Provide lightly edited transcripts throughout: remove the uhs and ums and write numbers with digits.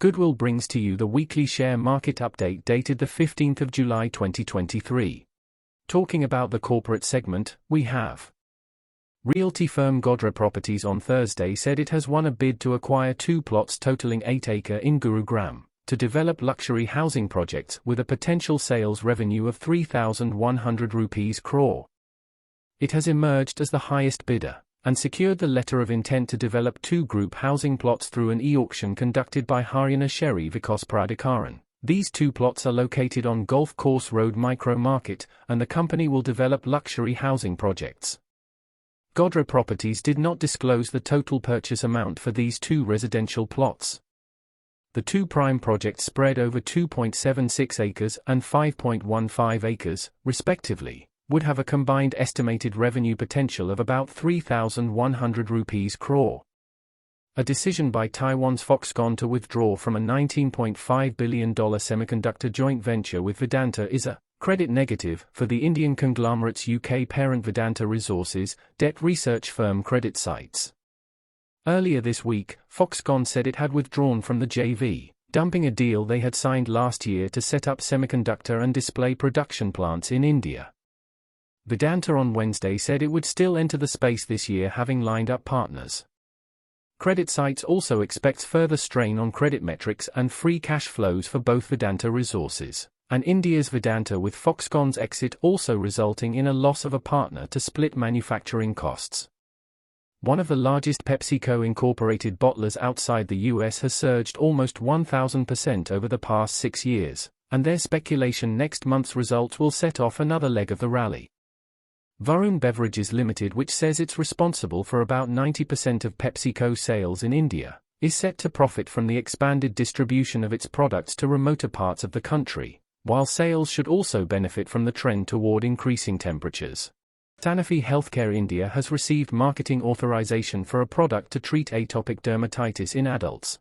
Goodwill brings to you the weekly share market update dated the 15th of July 2023. Talking about the corporate segment, we have realty firm Godrej Properties on Thursday said it has won a bid to acquire 2 plots totaling 8 acres in Gurugram, to develop luxury housing projects with a potential sales revenue of 3,100 rupees crore. It has emerged as the highest bidder, and secured the letter of intent to develop 2 group housing plots through an e-auction conducted by Haryana Shehri Vikas Pradhikaran. These 2 plots are located on Golf Course Road Micro Market, and the company will develop luxury housing projects. Godrej Properties did not disclose the total purchase amount for these 2 residential plots. The 2 prime projects spread over 2.76 acres and 5.15 acres, respectively, would have a combined estimated revenue potential of about 3,100 rupees crore. A decision by Taiwan's Foxconn to withdraw from a $19.5 billion semiconductor joint venture with Vedanta is a credit negative for the Indian conglomerate's UK parent Vedanta Resources, debt research firm Credit Sites. Earlier this week, Foxconn said it had withdrawn from the JV, dumping a deal they had signed last year to set up semiconductor and display production plants in India. Vedanta on Wednesday said it would still enter the space this year, having lined up partners. Credit Sites also expects further strain on credit metrics and free cash flows for both Vedanta Resources and India's Vedanta, with Foxconn's exit also resulting in a loss of a partner to split manufacturing costs. One of the largest PepsiCo Incorporated bottlers outside the US has surged almost 1,000% over the past 6 years, and there's speculation next month's results will set off another leg of the rally. Varun Beverages Limited, which says it's responsible for about 90% of PepsiCo sales in India, is set to profit from the expanded distribution of its products to remoter parts of the country, while sales should also benefit from the trend toward increasing temperatures. Sanofi Healthcare India has received marketing authorization for a product to treat atopic dermatitis in adults.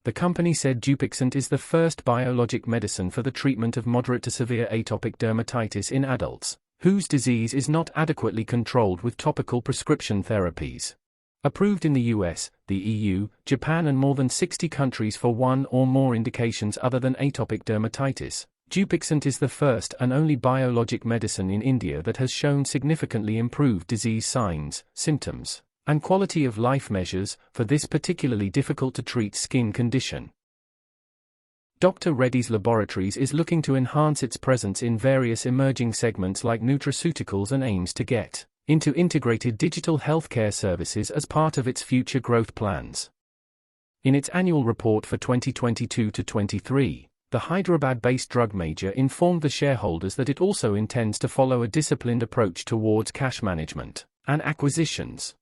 The company said Dupixent is the first biologic medicine for the treatment of moderate to severe atopic dermatitis in adults whose disease is not adequately controlled with topical prescription therapies. Approved in the US, the EU, Japan and more than 60 countries for one or more indications other than atopic dermatitis, Dupixent is the first and only biologic medicine in India that has shown significantly improved disease signs, symptoms, and quality of life measures for this particularly difficult to treat skin condition. Dr. Reddy's Laboratories is looking to enhance its presence in various emerging segments like nutraceuticals and aims to get into integrated digital healthcare services as part of its future growth plans. In its annual report for 2022-23, the Hyderabad-based drug major informed the shareholders that it also intends to follow a disciplined approach towards cash management and acquisitions.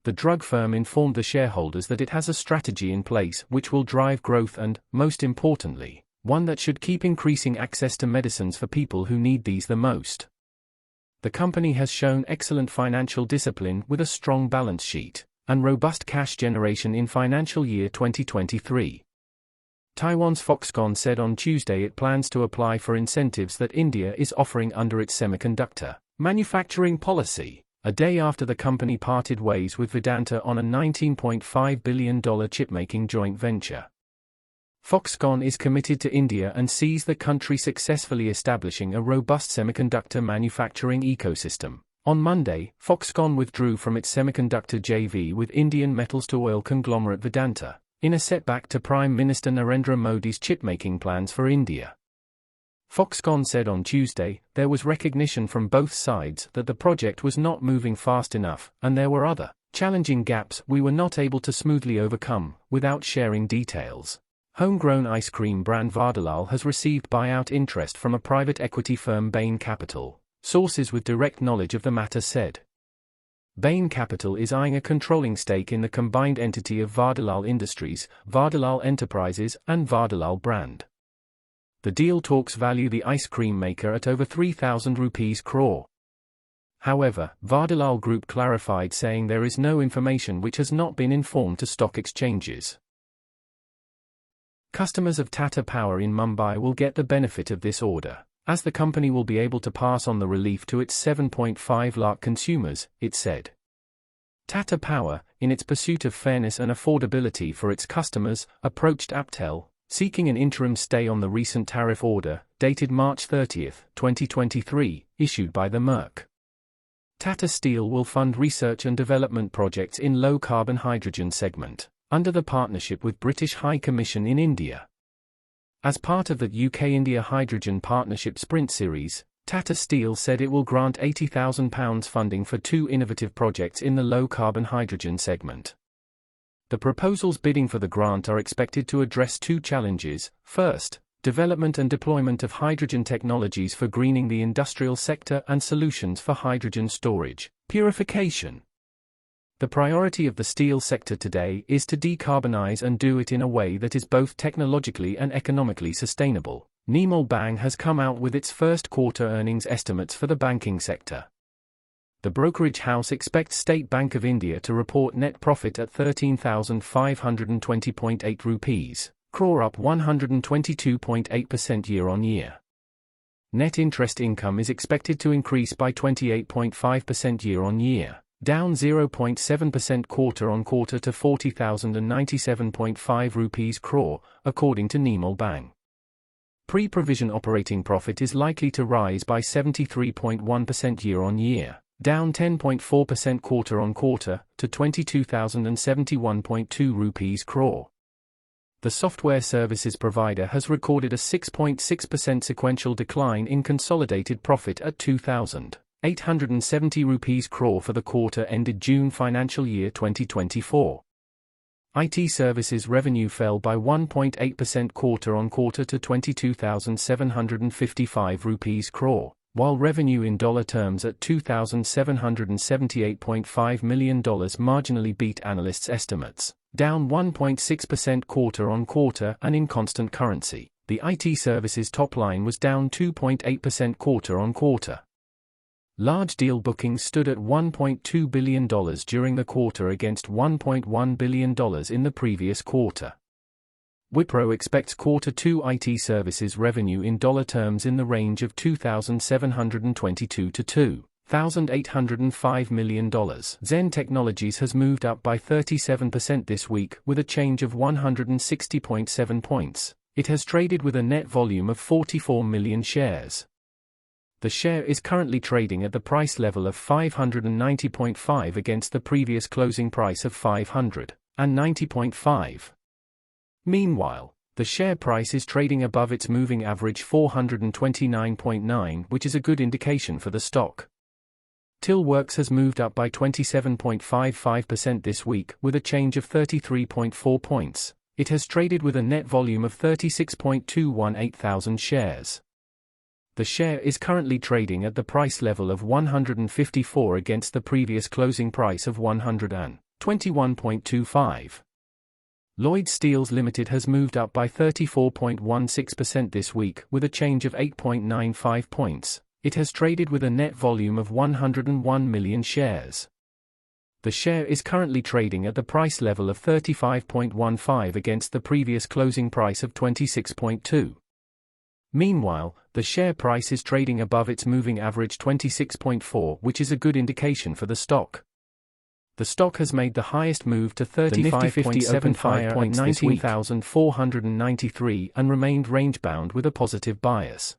The drug firm informed the shareholders that it has a strategy in place which will drive growth and, most importantly, one that should keep increasing access to medicines for people who need these the most. The company has shown excellent financial discipline with a strong balance sheet and robust cash generation in financial year 2023. Taiwan's Foxconn said on Tuesday it plans to apply for incentives that India is offering under its semiconductor manufacturing policy, a day after the company parted ways with Vedanta on a $19.5 billion chipmaking joint venture. Foxconn is committed to India and sees the country successfully establishing a robust semiconductor manufacturing ecosystem. On Monday, Foxconn withdrew from its semiconductor JV with Indian metals-to-oil conglomerate Vedanta, in a setback to Prime Minister Narendra Modi's chipmaking plans for India. Foxconn said on Tuesday there was recognition from both sides that the project was not moving fast enough, and there were other challenging gaps we were not able to smoothly overcome, without sharing details. Homegrown ice cream brand Vardalal has received buyout interest from a private equity firm Bain Capital, sources with direct knowledge of the matter said. Bain Capital is eyeing a controlling stake in the combined entity of Vardalal Industries, Vardalal Enterprises and Vardalal Brand. The deal talks value the ice cream maker at over 3,000 rupees crore. However, Vardalal Group clarified, saying there is no information which has not been informed to stock exchanges. Customers of Tata Power in Mumbai will get the benefit of this order, as the company will be able to pass on the relief to its 7.5 lakh consumers, it said. Tata Power, in its pursuit of fairness and affordability for its customers, approached APTEL, seeking an interim stay on the recent tariff order, dated March 30, 2023, issued by the Merc. Tata Steel will fund research and development projects in low-carbon hydrogen segment, under the partnership with British High Commission in India. As part of the UK-India Hydrogen Partnership Sprint Series, Tata Steel said it will grant £80,000 funding for 2 innovative projects in the low-carbon hydrogen segment. The proposals bidding for the grant are expected to address 2 challenges. First, development and deployment of hydrogen technologies for greening the industrial sector and solutions for hydrogen storage, purification. The priority of the steel sector today is to decarbonize and do it in a way that is both technologically and economically sustainable. Nirmal Bang has come out with its first quarter earnings estimates for the banking sector. The brokerage house expects State Bank of India to report net profit at 13,520.8 rupees, crore, up 122.8% year-on-year. Net interest income is expected to increase by 28.5% year-on-year, down 0.7% quarter-on-quarter to 40,097.5 rupees crore, according to Nirmal Bang. Pre-provision operating profit is likely to rise by 73.1% year-on-year, down 10.4% quarter-on-quarter, to 22,071.2 rupees crore. The software services provider has recorded a 6.6% sequential decline in consolidated profit at 2,870 rupees crore for the quarter ended June financial year 2024. IT services revenue fell by 1.8% quarter-on-quarter to 22,755 rupees crore, while revenue in dollar terms at $2,778.5 million marginally beat analysts' estimates, down 1.6% quarter-on-quarter, and in constant currency, the IT services top line was down 2.8% quarter-on-quarter. Large deal bookings stood at $1.2 billion during the quarter against $1.1 billion in the previous quarter. Wipro expects Quarter 2 IT services revenue in dollar terms in the range of $2,722 to $2,805 million. Zen Technologies has moved up by 37% this week with a change of 160.7 points. It has traded with a net volume of 44 million shares. The share is currently trading at the price level of 590.5 against the previous closing price of 590.5. Meanwhile, the share price is trading above its moving average 429.9, which is a good indication for the stock. Tillworks has moved up by 27.55% this week with a change of 33.4 points. It has traded with a net volume of 36.218 thousand shares. The share is currently trading at the price level of 154 against the previous closing price of 121.25. Lloyds Steels Limited has moved up by 34.16% this week with a change of 8.95 points. It has traded with a net volume of 101 million shares. The share is currently trading at the price level of 35.15 against the previous closing price of 26.2. Meanwhile, the share price is trading above its moving average 26.4, which is a good indication for the stock. The stock has made the highest move to 35.75 points at 19,493 and remained range-bound with a positive bias.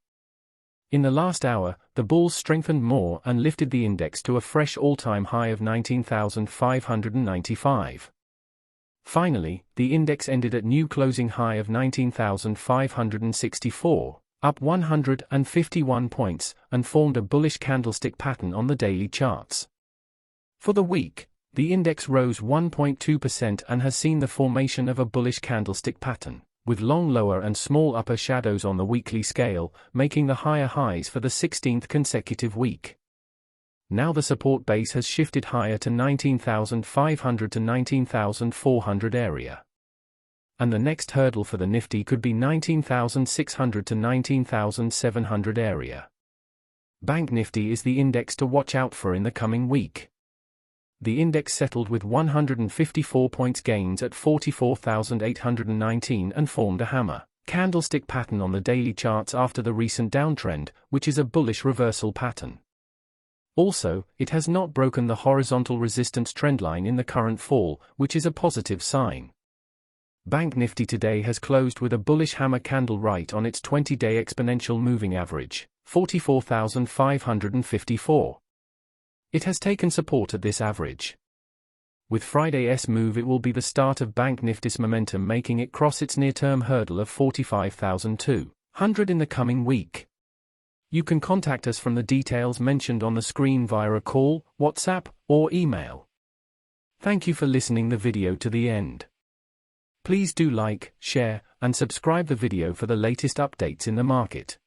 In the last hour, the bulls strengthened more and lifted the index to a fresh all-time high of 19,595. Finally, the index ended at new closing high of 19,564, up 151 points, and formed a bullish candlestick pattern on the daily charts. For the week, the index rose 1.2% and has seen the formation of a bullish candlestick pattern, with long lower and small upper shadows on the weekly scale, making the higher highs for the 16th consecutive week. Now the support base has shifted higher to 19,500 to 19,400 area. And the next hurdle for the Nifty could be 19,600 to 19,700 area. Bank Nifty is the index to watch out for in the coming week. The index settled with 154 points gains at 44,819 and formed a hammer candlestick pattern on the daily charts after the recent downtrend, which is a bullish reversal pattern. Also, it has not broken the horizontal resistance trendline in the current fall, which is a positive sign. Bank Nifty today has closed with a bullish hammer candle right on its 20-day exponential moving average, 44,554. It has taken support at this average. With Friday's move, it will be the start of Bank Nifty's momentum, making it cross its near-term hurdle of 45,200 in the coming week. You can contact us from the details mentioned on the screen via a call, WhatsApp, or email. Thank you for listening the video to the end. Please do like, share, and subscribe the video for the latest updates in the market.